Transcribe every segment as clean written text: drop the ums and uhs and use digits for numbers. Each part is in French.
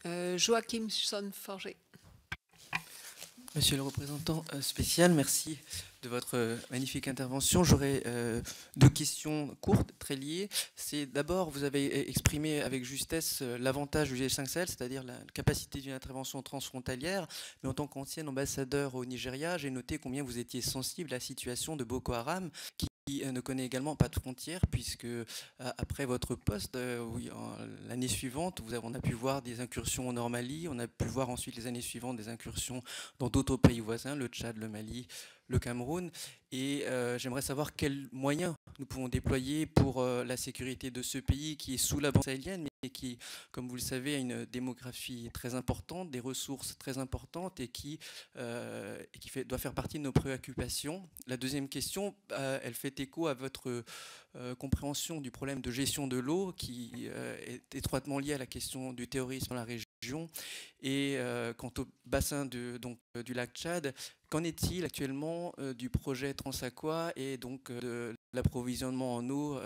Joachim Sonforger. Monsieur le représentant spécial, merci de votre magnifique intervention. J'aurais deux questions courtes, très liées. C'est d'abord, vous avez exprimé avec justesse l'avantage du G5 Sahel, c'est-à-dire la capacité d'une intervention transfrontalière. Mais en tant qu'ancien ambassadeur au Nigeria, j'ai noté combien vous étiez sensible à la situation de Boko Haram, qui ne connaît également pas de frontières, puisque après votre poste, oui, l'année suivante, on a pu voir des incursions au Nord-Mali, on a pu voir ensuite les années suivantes des incursions dans d'autres pays voisins, le Tchad, le Mali, le Cameroun. Et j'aimerais savoir quels moyens nous pouvons déployer pour la sécurité de ce pays qui est sous la bande sahélienne, mais qui, comme vous le savez, a une démographie très importante, des ressources très importantes et qui doit faire partie de nos préoccupations. La deuxième question, elle fait écho à votre compréhension du problème de gestion de l'eau qui est étroitement lié à la question du terrorisme dans la région. Et quant au bassin du lac Tchad, qu'en est-il actuellement du projet Transaqua et donc de l'approvisionnement en eau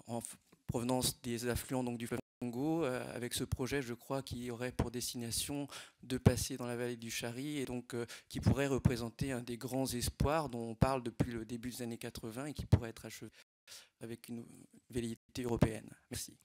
en provenance des affluents donc, du fleuve Congo, avec ce projet, je crois, qui aurait pour destination de passer dans la vallée du Chari et donc qui pourrait représenter un des grands espoirs dont on parle depuis le début des années 80 et qui pourrait être achevé avec une velléité européenne. Merci.